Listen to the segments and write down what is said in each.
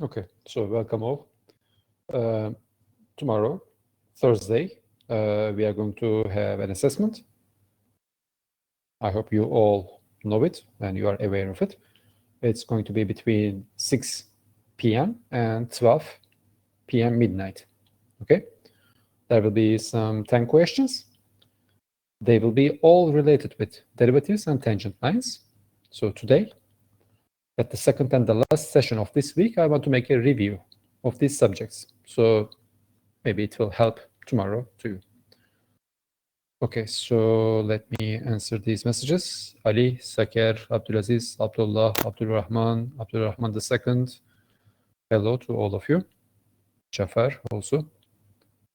Okay, so welcome all. Tomorrow, Thursday, we are going to have an assessment. I hope you all know it and you are aware of it. It's going to be between 6 p.m. and 12 p.m. midnight. Okay, there will be some 10 questions. They will be all related with derivatives and tangent lines. So today, at the second and the last session of this week, I want to make a review of these subjects. So maybe it will help tomorrow too. Okay, so let me answer these messages. Ali, Saker, Abdulaziz, Abdullah, Abdulrahman, Abdulrahman II. Hello to all of you. Jafar also.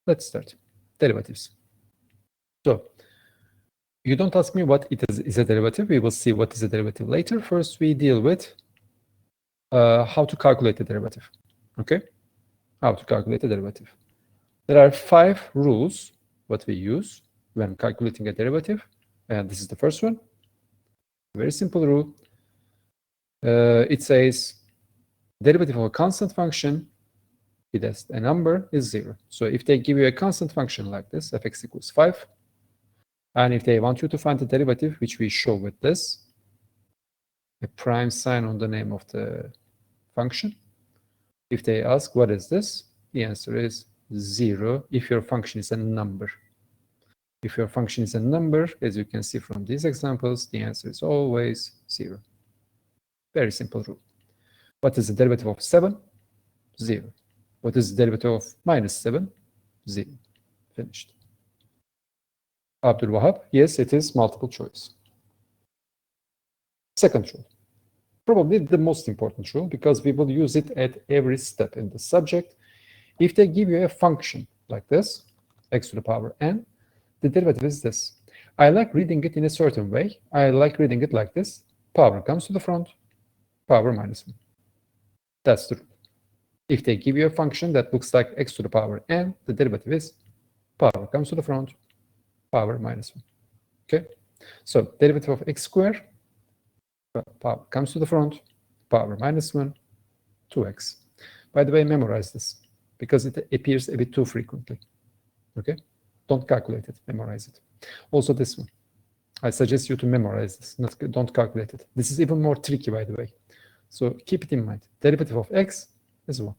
Let's start. Derivatives. So you don't ask me what it is a derivative. We will see what is a derivative later. First, we deal with how to calculate the derivative. Okay, how to calculate the derivative. There are 5 rules what we use when calculating a derivative, and this is the first one. Very simple rule. It says derivative of a constant function, it has a number, is 0. So if they give you a constant function like this, fx equals 5, and if they want you to find the derivative, which we show with this, a prime sign on the name of the function. If they ask what is this, the answer is 0 if your function is a number. If your function is a number, as you can see from these examples, the answer is always 0. Very simple rule. What is the derivative of 7? 0. What is the derivative of -7? 0. Finished. Abdul Wahab, yes, it is multiple choice. Second rule. Probably the most important rule because we will use it at every step in the subject. If they give you a function like this, x to the power n, the derivative is this. I like reading it in a certain way. I like reading it like this. Power comes to the front, power -1. That's the rule. If they give you a function that looks like x to the power n, the derivative is power comes to the front, power -1. Okay, so derivative of x squared, power comes to the front, power -1, 2x. By the way, memorize this because it appears a bit too frequently. Okay, don't calculate it, memorize it. Also this one, I suggest you to memorize this, don't calculate it. This is even more tricky, by the way. So keep it in mind. Derivative of x is 1.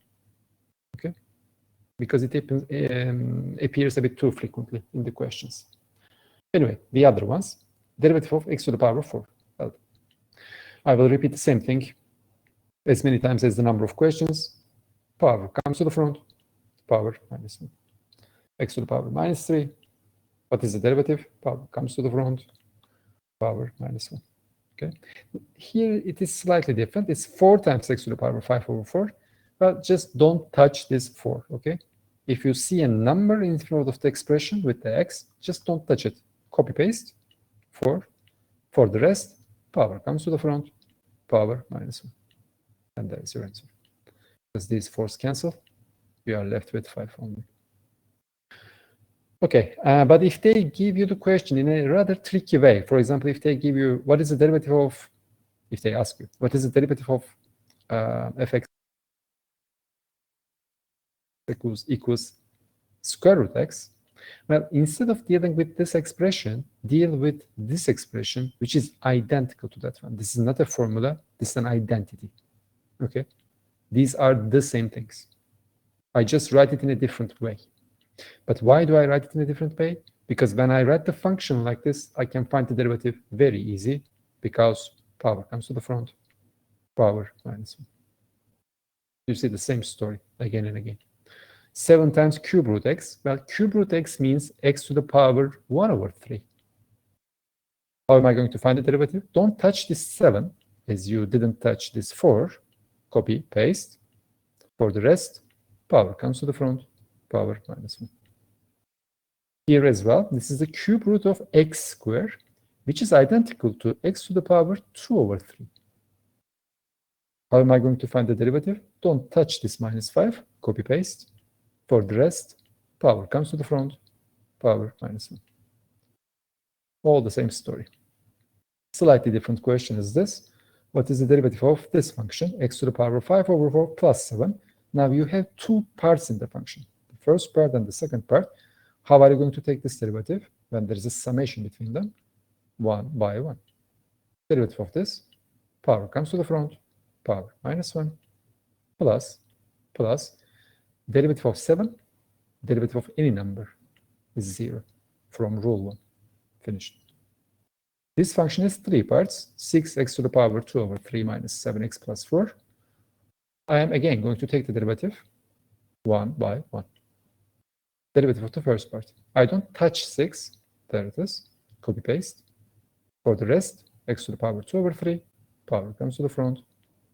Okay, because it appears a bit too frequently in the questions. Anyway, the other ones, derivative of x to the power 4. Well, I will repeat the same thing as many times as the number of questions. Power comes to the front, power -1. X to the power -3. What is the derivative? Power comes to the front, power -1. Okay. Here it is slightly different. It's 4 times x to the power 5/4. But just don't touch this 4. Okay. If you see a number in front of the expression with the x, just don't touch it. Copy paste 4. For the rest, power comes to the front, power -1. And that is your answer. Because these 4's cancel, you are left with 5 only. Okay, but if they give you the question in a rather tricky way, for example, if they give you, what is the derivative of, if they ask you, what is the derivative of fx equals square root x, well, instead of dealing with this expression, deal with this expression, which is identical to that one. This is not a formula, this is an identity. Okay, these are the same things. I just write it in a different way. But why do I write it in a different way? Because when I write the function like this, I can find the derivative very easy because power comes to the front, power -1. You see the same story again and again. 7 times cube root x. Well, cube root x means x to the power 1/3. How am I going to find the derivative? Don't touch this 7 as you didn't touch this 4. Copy, paste. For the rest, power comes to the front, power -1. Here as well, this is the cube root of x squared, which is identical to x to the power 2/3. How am I going to find the derivative? Don't touch this -5, copy paste. For the rest, power comes to the front, power -1. All the same story. Slightly different question is this. what is the derivative of this function? X to the power 5 over 4 plus 7. Now you have two parts in the function, the first part and the second part. How are you going to take this derivative when there is a summation between them? 1 by 1. Derivative of this, power comes to the front, power minus 1, plus derivative of 7, derivative of any number is 0 from rule 1. Finished. This function has three parts, 6x to the power 2 over 3 minus 7x plus 4. I am again going to take the derivative 1 by 1. Derivative of the first part. I don't touch 6. There it is. Copy paste. For the rest, x to the power 2 over 3. Power comes to the front.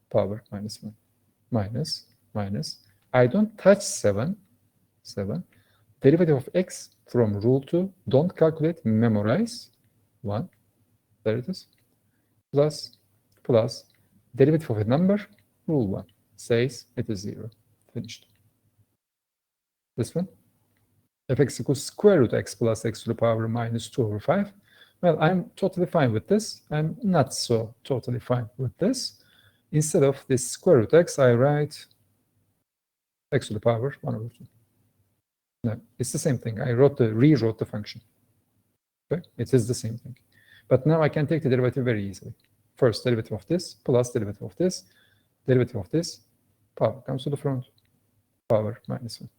Power minus 1. Minus. I don't touch 7. Derivative of x from rule 2. Don't calculate, memorize. 1. There it is. Plus. Derivative of a number, rule 1. Says it is 0. Finished. This one. Fx equals square root x plus x to the power minus 2 over 5. Well, I'm totally fine with this. I'm not so totally fine with this. Instead of this square root x, I write x to the power 1 over 2. No, it's the same thing. I rewrote the function. Okay? It is the same thing. But now I can take the derivative very easily. First, derivative of this, plus derivative of this, derivative of this, power comes to the front, power minus 1,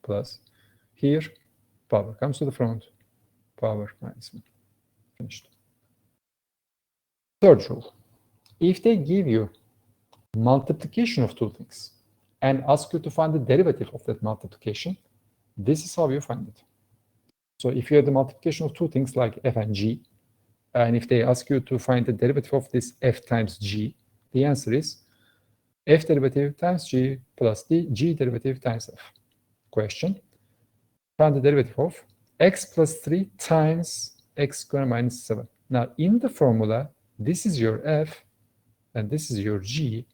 plus. Here, power comes to the front, power minus 1. Finished. Third rule. If they give you multiplication of two things and ask you to find the derivative of that multiplication, this is how you find it. So if you have the multiplication of two things like f and g, and if they ask you to find the derivative of this f times g, the answer is f derivative times g plus the g derivative times f. Question. Find the derivative of x plus 3 times x squared minus 7. Now, in the formula, this is your f, and this is your g,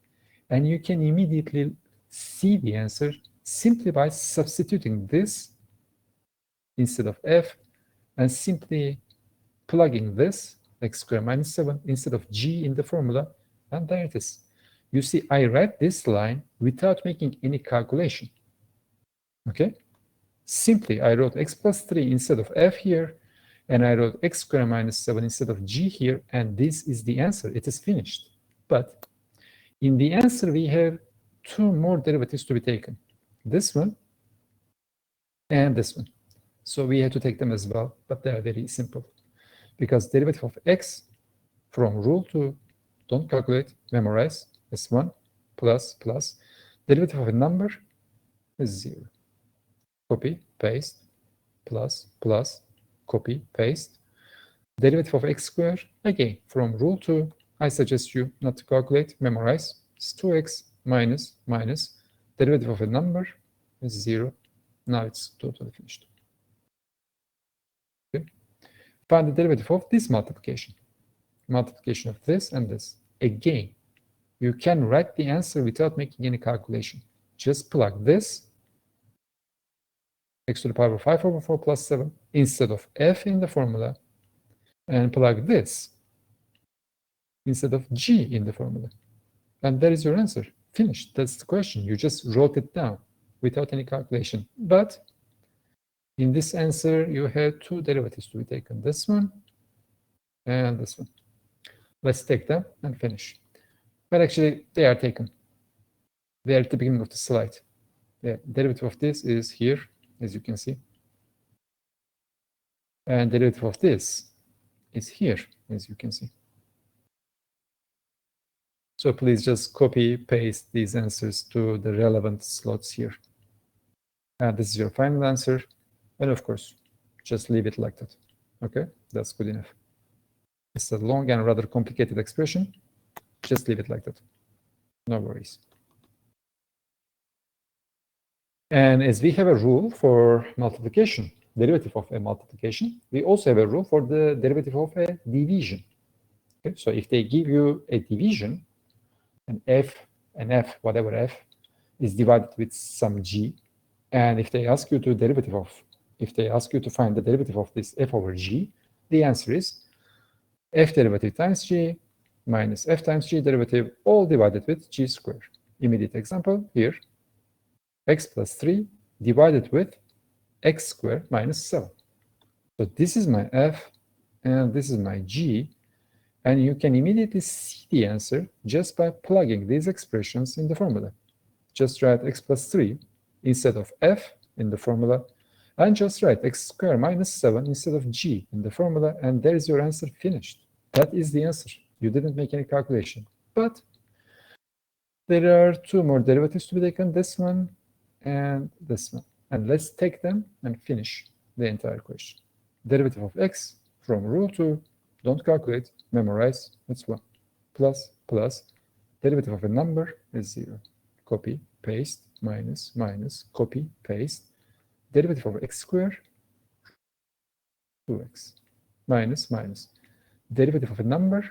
and you can immediately see the answer simply by substituting this instead of f, and simply plugging this, x squared minus 7, instead of g in the formula, and there it is. You see, I read this line without making any calculation. Okay? Simply, I wrote x plus 3 instead of f here, and I wrote x squared minus 7 instead of g here, and this is the answer. It is finished. But in the answer, we have two more derivatives to be taken. This one and this one. So we have to take them as well, but they are very simple. Because derivative of x from rule 2, don't calculate, memorize, is 1 plus. Derivative of a number is 0. Copy, paste, plus, copy, paste. Derivative of x squared, again, from rule 2, I suggest you not to calculate, memorize. It's 2x minus. Derivative of a number is 0. Now it's totally finished. Okay. Find the derivative of this multiplication. Multiplication of this and this. Again, you can write the answer without making any calculation. Just plug this, x to the power 5 over 4 plus 7, instead of f in the formula, and plug this instead of g in the formula. And there is your answer. Finished. That's the question. You just wrote it down without any calculation. But in this answer, you have two derivatives to be taken. This one and this one. Let's take them and finish. But actually, they are taken. They are at the beginning of the slide. The derivative of this is here, as you can see. And the derivative of this is here, as you can see. So please just copy, paste these answers to the relevant slots here. And this is your final answer. And of course, just leave it like that. Okay, that's good enough. It's a long and rather complicated expression. Just leave it like that. No worries. And as we have a rule for multiplication, derivative of a multiplication, we also have a rule for the derivative of a division. Okay? So if they give you a division, an f, whatever f, is divided with some g, and if they ask you to find the derivative of this f over g, the answer is f derivative times g minus f times g derivative, all divided with g squared. Immediate example here, x plus 3 divided with x squared minus 7. So this is my f, and this is my g, and you can immediately see the answer just by plugging these expressions in the formula. Just write x plus 3 instead of f in the formula, and just write x squared minus 7 instead of g in the formula, and there is your answer finished. That is the answer. You didn't make any calculation. But there are two more derivatives to be taken, this one and this one. And let's take them and finish the entire question. Derivative of x from rule 2, don't calculate, memorize, it's 1. Plus, derivative of a number is 0. Copy, paste, minus, copy, paste. Derivative of x squared, 2x, minus. Derivative of a number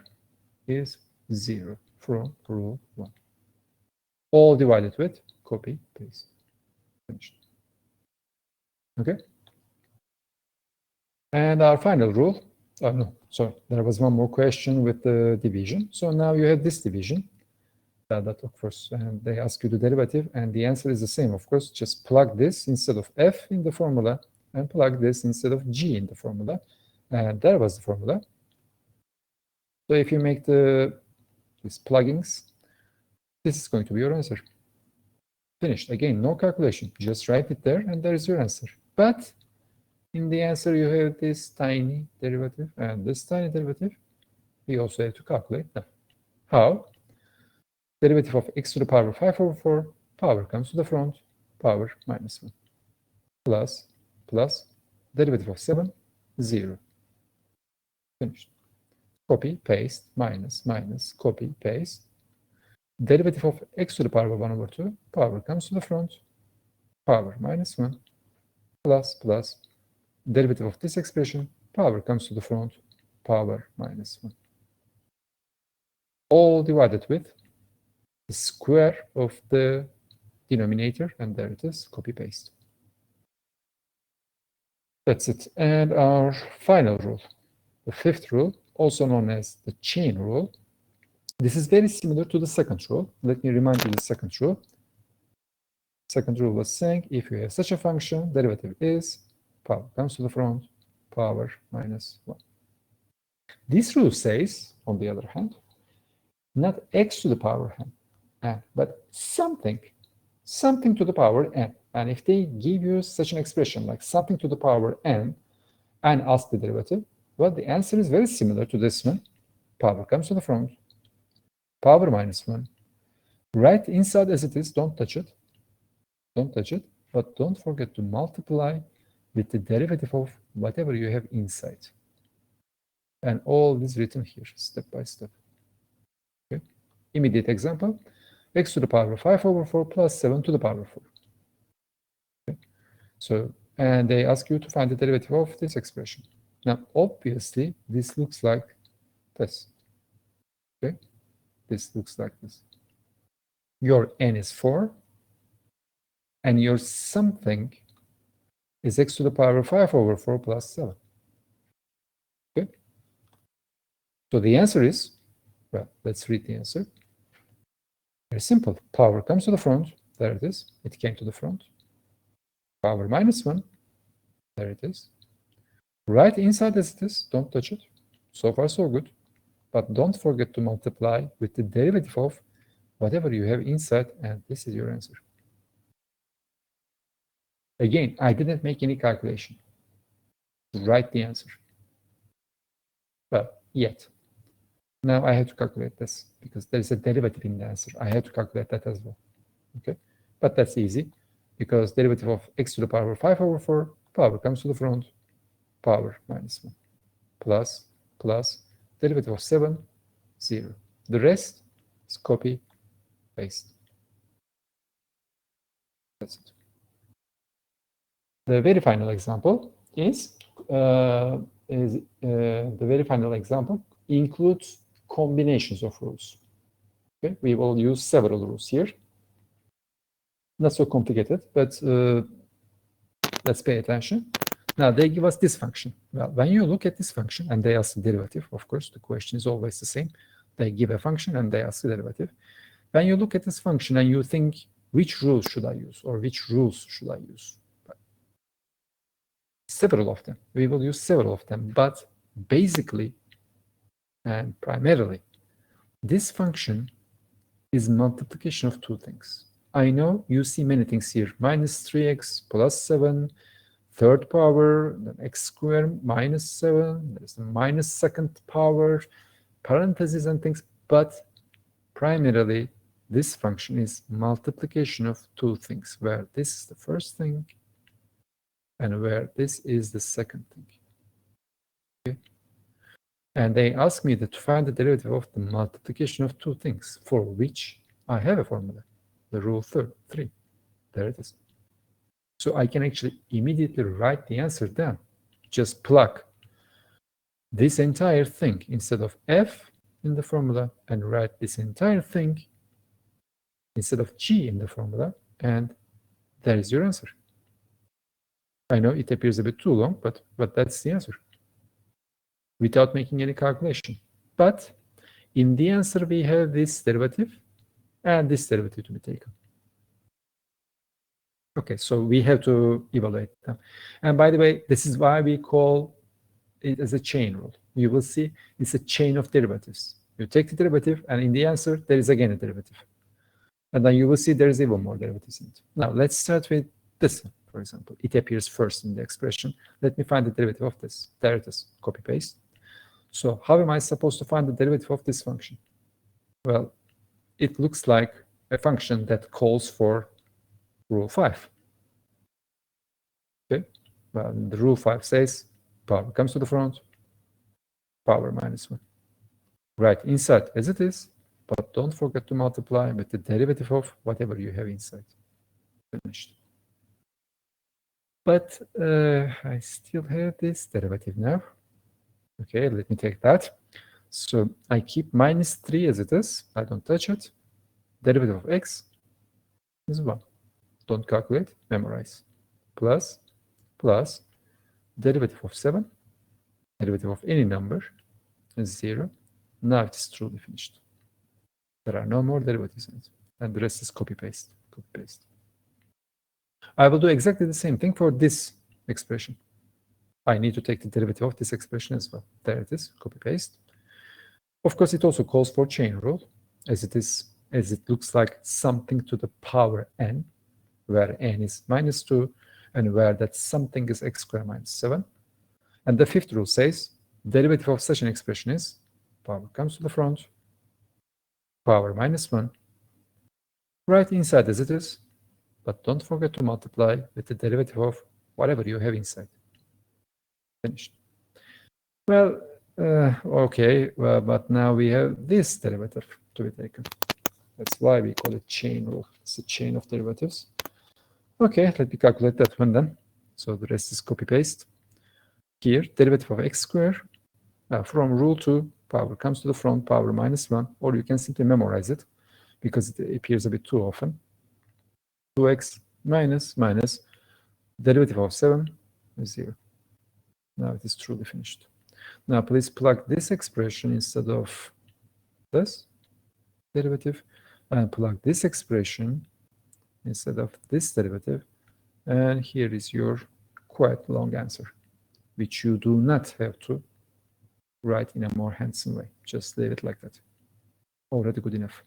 is 0 from rule 1. All divided with copy, paste. Finished. Okay? And our final rule, no, sorry, there was one more question with the division. So now you have this division. That of course, and they ask you the derivative, and the answer is the same, of course. Just plug this instead of f in the formula, and plug this instead of g in the formula. And there was the formula. So if you make these pluggings, this is going to be your answer. Finished. Again, no calculation. Just write it there, and there is your answer. But in the answer, you have this tiny derivative and this tiny derivative. We also have to calculate them. How? Derivative of x to the power 5 over 4, power comes to the front, power minus 1. Plus, derivative of 7, 0. Finished. Copy, paste, minus, copy, paste. Derivative of x to the power 1 over 2, power comes to the front, power minus 1. Plus, derivative of this expression, power comes to the front, power minus 1. All divided with the square of the denominator, and there it is, copy paste. That's it. And our final rule, the fifth rule, also known as the chain rule. This is very similar to the second rule. Let me remind you the second rule. Second rule was saying if you have such a function, derivative is power comes to the front, power minus 1. This rule says, on the other hand, not x to the power n, but something to the power n. And if they give you such an expression like something to the power n and ask the derivative, well, the answer is very similar to this one. Power comes to the front, power minus 1. Write inside as it is, don't touch it. But don't forget to multiply with the derivative of whatever you have inside. And all this written here, step by step. Okay. Immediate example, x to the power 5 over 4 plus 7 to the power 4. Okay. So, and they ask you to find the derivative of this expression. Now, obviously, this looks like this. Okay. This looks like this. Your n is 4, and your something is x to the power 5 over 4 plus 7. Okay? So the answer is, well, let's read the answer. Very simple. Power comes to the front. There it is. It came to the front. Power minus 1. There it is. Write inside as it is. Don't touch it. So far, so good. But don't forget to multiply with the derivative of whatever you have inside, and this is your answer. Again, I didn't make any calculation. Write the answer. Well, yet. Now I have to calculate this because there is a derivative in the answer. I have to calculate that as well. Okay, but that's easy because derivative of x to the power 5 over 4, power comes to the front, power minus 1. Plus, derivative of 7, 0. The rest is copy, paste. That's it. The very final example is the very final example includes combinations of rules. Okay, we will use several rules here. Not so complicated, but let's pay attention. Now they give us this function. Well, when you look at this function and they ask the derivative, of course, the question is always the same. They give a function and they ask the derivative. When you look at this function and you think, which rules should I use, or which rules should I use? Several of them. We will use several of them, but basically and primarily, this function is multiplication of two things. I know you see many things here. Minus 3x plus 7, third power, then x squared minus 7, there's the minus second power, parentheses and things, but primarily this function is multiplication of two things, where this is the first thing and where this is the second thing. Okay? And they ask me to find the derivative of the multiplication of two things, for which I have a formula, the rule 3. There it is. So I can actually immediately write the answer down. Just plug this entire thing instead of f in the formula and write this entire thing instead of g in the formula, and there is your answer. I know it appears a bit too long, but that's the answer, without making any calculation. But in the answer, we have this derivative and this derivative to be taken. Okay, so we have to evaluate them. And by the way, this is why we call it as a chain rule. You will see it's a chain of derivatives. You take the derivative, and in the answer, there is again a derivative. And then you will see there is even more derivatives in it. Now, let's start with this one, for example. It appears first in the expression. Let me find the derivative of this. There it is, copy-paste. So how am I supposed to find the derivative of this function? Well, it looks like a function that calls for rule 5. Okay, well, the rule 5 says power comes to the front, power minus 1. Right inside as it is, but don't forget to multiply with the derivative of whatever you have inside. Finished. But I still have this derivative now. Okay, let me take that. So I keep minus 3 as it is. I don't touch it. Derivative of x is 1. Don't calculate, memorize. Plus derivative of 7, derivative of any number is 0. Now it is truly finished. There are no more derivatives in it. And the rest is copy-paste. Copy-paste. I will do exactly the same thing for this expression. I need to take the derivative of this expression as well. There it is, copy-paste. Of course, it also calls for chain rule, as it looks like something to the power n, where n is minus 2, and where that something is x squared minus 7. And the fifth rule says derivative of such an expression is power comes to the front, power minus 1, right inside as it is, but don't forget to multiply with the derivative of whatever you have inside. Finished. Well, okay, well, but now we have this derivative to be taken. That's why we call it chain rule. It's a chain of derivatives. Okay, let me calculate that one then. So the rest is copy-paste. Here, derivative of x squared from rule 2, power comes to the front, power minus 1, or you can simply memorize it because it appears a bit too often. 2x minus derivative of 7 is 0. Now it is truly finished. Now please plug this expression instead of this derivative, and plug this expression instead of this derivative, and here is your quite long answer, which you do not have to write in a more handsome way. Just leave it like that. Already good enough.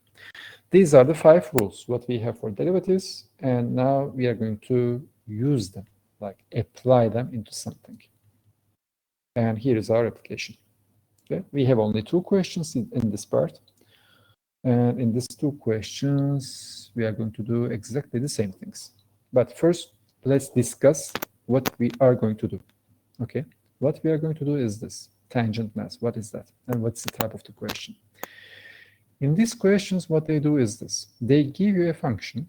These are the 5 rules, what we have for derivatives, and now we are going to use them, like apply them into something. And here is our application. Okay? We have only 2 questions in this part. And in these 2 questions, we are going to do exactly the same things. But first, let's discuss what we are going to do. Okay, what we are going to do is this, tangent math. What is that? And what's the type of the question? In these questions, what they do is this. They give you a function.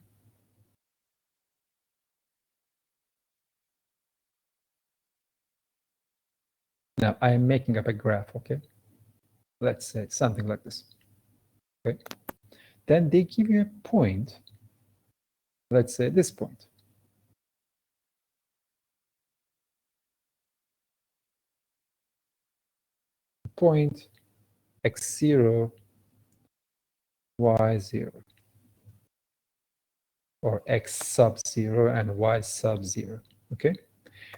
Now, I am making up a graph, okay? Let's say something like this. Okay. Then they give you a point. Let's say this point. Point x0, y0, or x sub 0 and y sub 0, okay?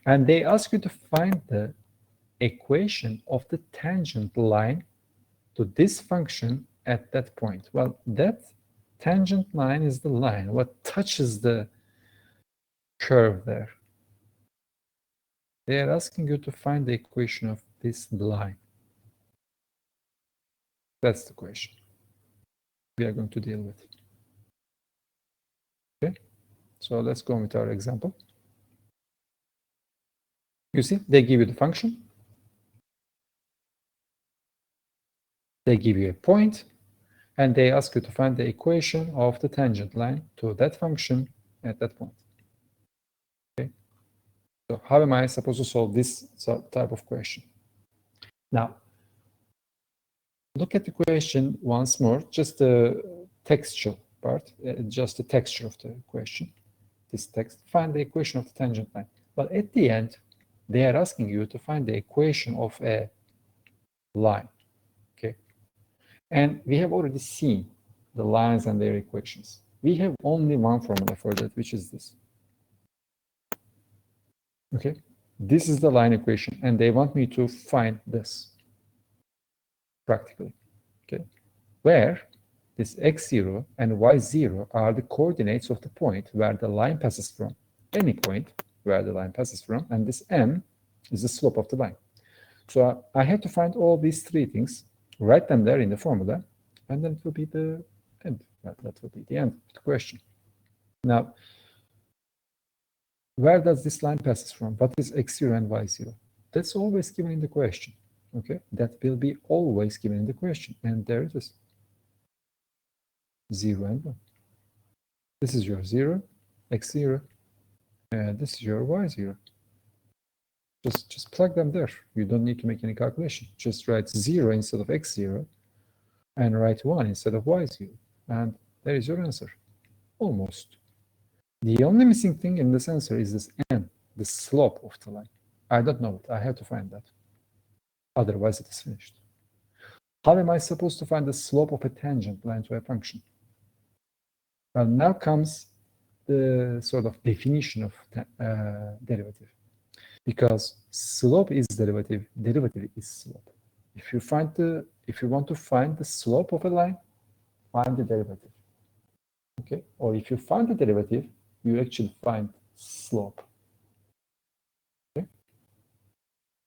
And they ask you to find the equation of the tangent line to this function at that point. Well, that tangent line is the line, what touches the curve there. They are asking you to find the equation of this line. That's the question we are going to deal with. Okay, so let's go with our example. You see, they give you the function. They give you a point, and they ask you to find the equation of the tangent line to that function at that point. Okay, so how am I supposed to solve this type of question? Now, look at the question once more, just the textual part, just the texture of the question, this text. Find the equation of the tangent line. But at the end, they are asking you to find the equation of a line, okay? And we have already seen the lines and their equations. We have only one formula for that, which is this. Okay, this is the line equation, and they want me to find this practically, okay, where this x0 and y0 are the coordinates of the point where the line passes from, any point where the line passes from, and this m is the slope of the line. So I have to find all these three things, write them there in the formula, and then it will be the end. That will be the end of the question. Now, where does this line passes from? What is x0 and y0? That's always given in the question. Okay, that will be always given in the question, and there it is. 0 and 1. This is your 0, x0, and this is your y0. Just plug them there. You don't need to make any calculation. Just write 0 instead of x0 and write 1 instead of y0. And there is your answer. Almost. The only missing thing in this answer is this n, the slope of the line. I don't know it. I have to find that. Otherwise, it is finished. How am I supposed to find the slope of a tangent line to a function? Well, now comes the sort of definition of derivative. Because slope is derivative, derivative is slope. If you want to find the slope of a line, find the derivative. Okay, or if you find the derivative, you actually find slope. Okay,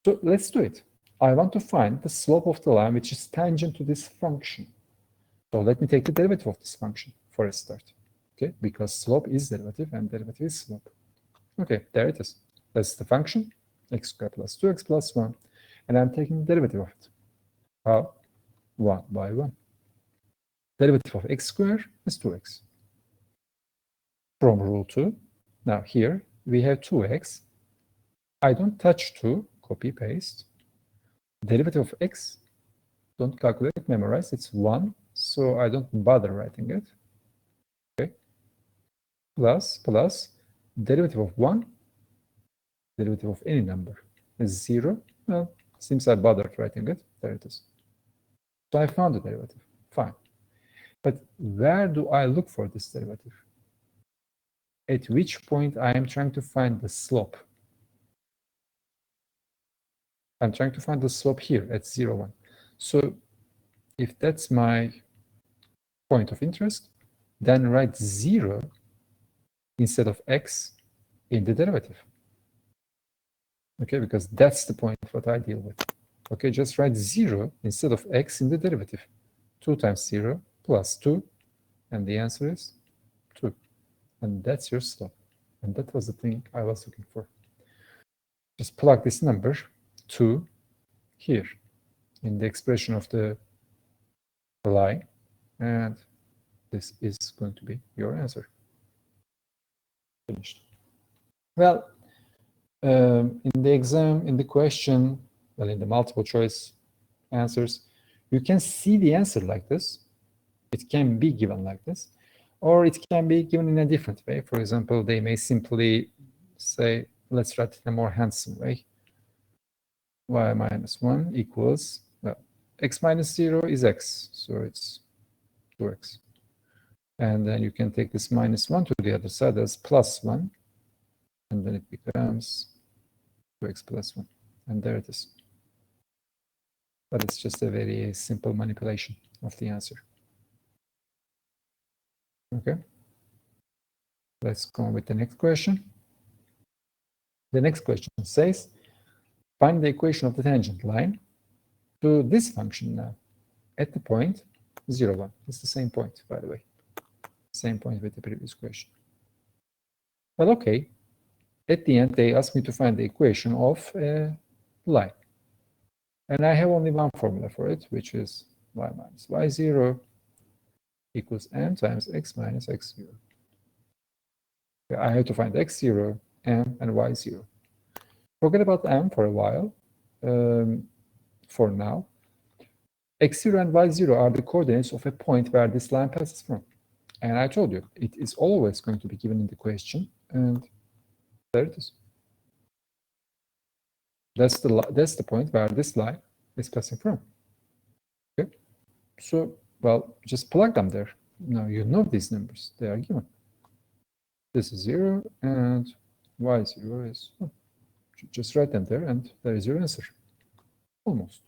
so let's do it. I want to find the slope of the line which is tangent to this function. So let me take the derivative of this function for a start. Okay, because slope is derivative and derivative is slope. Okay, there it is. That's the function, x squared plus 2x plus 1, and I'm taking the derivative of it. How? 1 by 1. Derivative of x squared is 2x. From rule 2. Now here we have 2x. I don't touch 2, copy, paste. Derivative of x, don't calculate, memorize, it's 1, so I don't bother writing it. Okay. Plus, derivative of 1, derivative of any number is 0. Well, since I bothered writing it, there it is. So I found the derivative, fine. But where do I look for this derivative? At which point I am trying to find the slope? I'm trying to find the slope here at 0, 1. So if that's my point of interest, then write 0 instead of x in the derivative. Okay, because that's the point what I deal with. Okay, just write 0 instead of x in the derivative. 2 times 0 plus 2, and the answer is 2. And that's your slope. And that was the thing I was looking for. Just plug this number 2 here in the expression of the line, and this is going to be your answer. Finished. Well, in the exam, in the question, well, in the multiple choice answers, you can see the answer like this. It can be given like this, or it can be given in a different way. For example, they may simply say, let's write it in a more handsome way. Y minus 1 equals, well, x minus 0 is x, so it's 2x. And then you can take this -1 to the other side as +1. And then it becomes 2x plus 1. And there it is. But it's just a very simple manipulation of the answer. Okay. Let's go on with the next question. The next question says, find the equation of the tangent line to this function now at the point 0, 1. It's the same point, by the way. Same point with the previous question. Well, okay. At the end, they asked me to find the equation of a line. And I have only one formula for it, which is y minus y0 equals m times x minus x0. I have to find x0, m, and y0. Forget about m for a while. For now, x0 and y0 are the coordinates of a point where this line passes from. And I told you, it is always going to be given in the question, and there it is. That's the point where this line is passing from. Okay, so well, just plug them there. Now you know these numbers; they are given. This is 0, and y0 is 1. Just write them there, and there is your answer. Almost.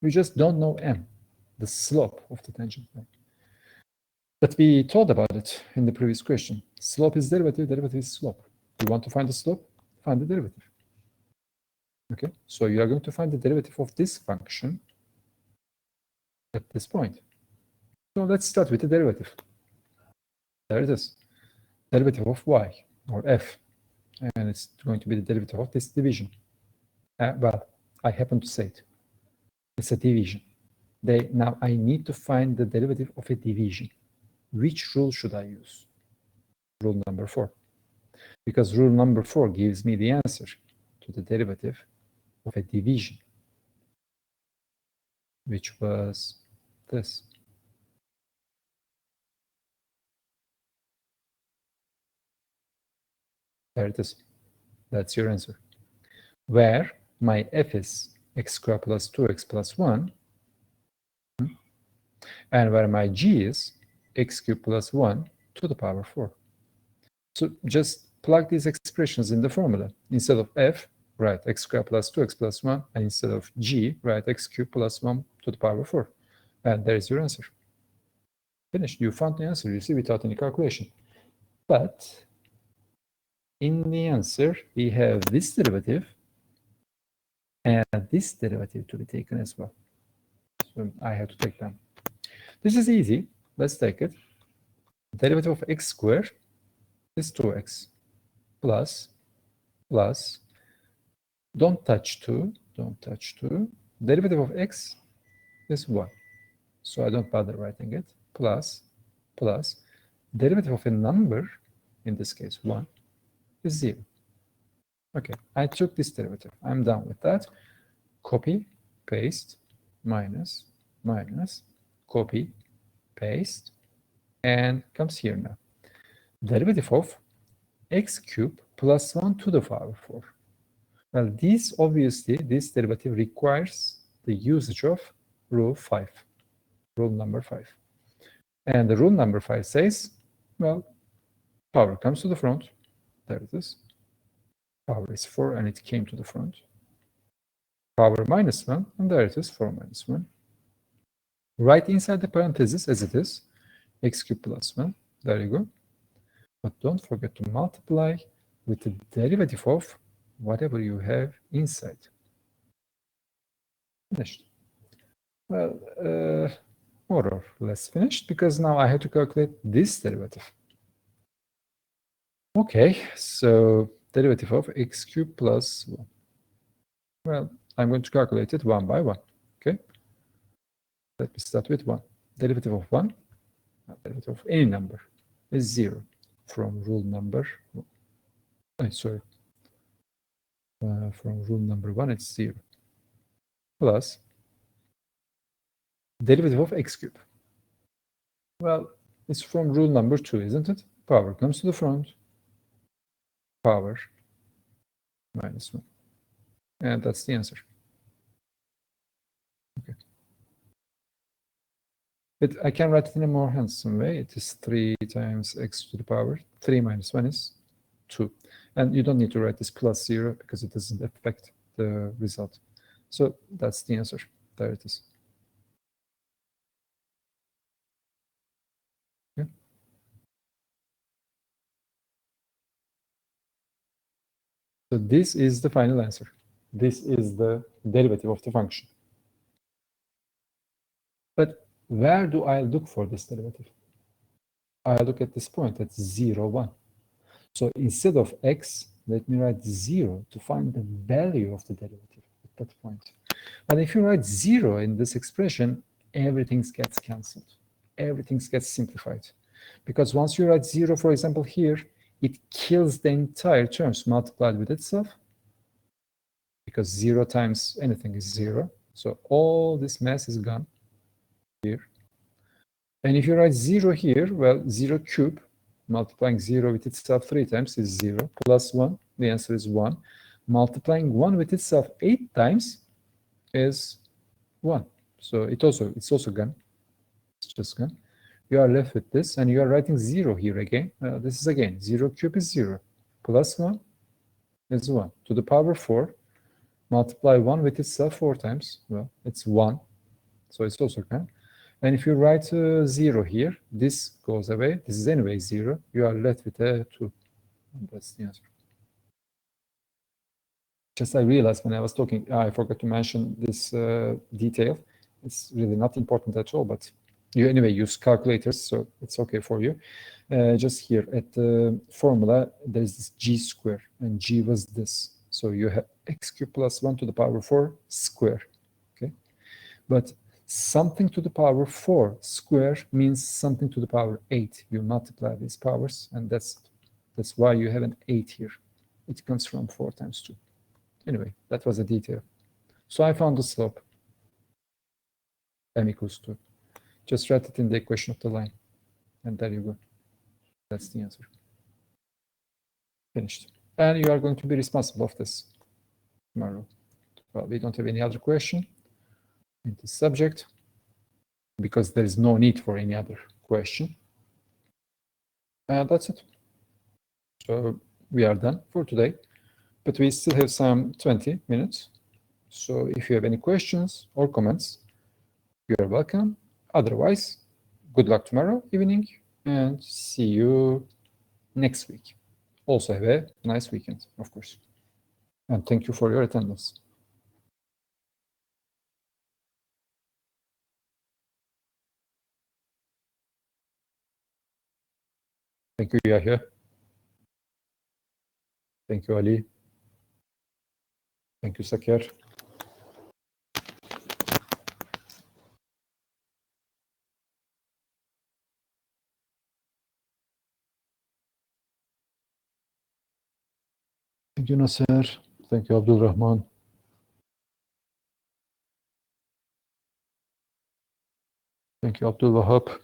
You just don't know m, the slope of the tangent line. But we thought about it in the previous question. Slope is derivative, derivative is slope. You want to find the slope? Find the derivative. Okay, so you are going to find the derivative of this function at this point. So let's start with the derivative. There it is. Derivative of y, or f. And it's going to be the derivative of this division. Well, I happen to say it. It's a division. Now I need to find the derivative of a division. Which rule should I use? Rule number 4. Because rule number 4 gives me the answer to the derivative of a division, which was this. There it is. That's your answer. Where my f is x squared plus 2x plus 1, and where my g is x cubed plus 1 to the power 4. So just plug these expressions in the formula. Instead of f, write x squared plus 2x plus 1, and instead of g, write x cubed plus 1 to the power 4. And there is your answer. Finished. You found the answer, you see, without any calculation. But in the answer, we have this derivative and this derivative to be taken as well. So I have to take them. This is easy. Let's take it. Derivative of x squared is 2x plus, don't touch 2, derivative of x is 1. So I don't bother writing it, plus, derivative of a number, in this case 1, is 0. Okay, I took this derivative. I'm done with that. Copy, paste, minus, copy, paste, and comes here now. Derivative of x cubed plus 1 to the power 4. Well, obviously, this derivative requires the usage of rule 5, rule number 5. And the rule number 5 says, well, power comes to the front. There it is. Power is 4, and it came to the front. Power minus 1, and there it is, 4 minus 1. Write inside the parentheses as it is, x cubed plus 1. There you go. But don't forget to multiply with the derivative of whatever you have inside. Finished. Well, more or less finished, because now I have to calculate this derivative. Okay, so derivative of x cubed plus 1. Well, I'm going to calculate it one by one. Okay, let me start with 1. Derivative of 1, derivative of any number, is 0 from rule number, from rule number 1, it's 0. Plus derivative of x cubed. Well, it's from rule number 2, isn't it? Power comes to the front. Power minus 1. And that's the answer. Okay. But I can write it in a more handsome way. It is 3 times x to the power 3 minus 1 is 2. And you don't need to write this plus 0 because it doesn't affect the result. So that's the answer. There it is. Okay. So this is the final answer. This is the derivative of the function. But where do I look for this derivative? I look at this point at 0, 1. So instead of x, let me write 0 to find the value of the derivative at that point. But if you write 0 in this expression, everything gets cancelled. Everything gets simplified. Because once you write 0, for example, here, it kills the entire terms multiplied with itself. Because 0 times anything is 0. So all this mass is gone here. And if you write 0 here, well, 0 cube, multiplying 0 with itself 3 times is 0, plus 1, the answer is 1. Multiplying 1 with itself 8 times is 1. So it's also gone. It's just gone. You are left with this, and you are writing 0 here again. This is again, 0 cube is 0, plus 1 is 1. To the power 4, multiply 1 with itself 4 times. Well, it's 1. So it's also gone. And if you write 0 here, this goes away. This is anyway 0. You are left with a 2. And that's the answer. Just I realized when I was talking, I forgot to mention this detail. It's really not important at all, but you anyway use calculators, so it's okay for you. Just here at the formula, there's this g square, and g was this. So you have x cubed plus 1 to the power 4 square. Okay, but something to the power 4 square means something to the power 8. You multiply these powers, and that's why you have an 8 here. It comes from 4 times 2. Anyway, that was a detail. So I found the slope, m equals 2. Just write it in the equation of the line, and there you go. That's the answer. Finished. And you are going to be responsible of this tomorrow. Well, we don't have any other question in this subject because there is no need for any other question. And that's it. So we are done for today, but we still have some 20 minutes. So if you have any questions or comments, you are welcome. Otherwise, good luck tomorrow evening and see you next week. Also have a nice weekend, of course. And thank you for your attendance. Thank you, Yahya. Thank you, Ali. Thank you, Saker. Thank you, Nasser. Thank you, Abdul Rahman. Thank you, Abdul Wahab.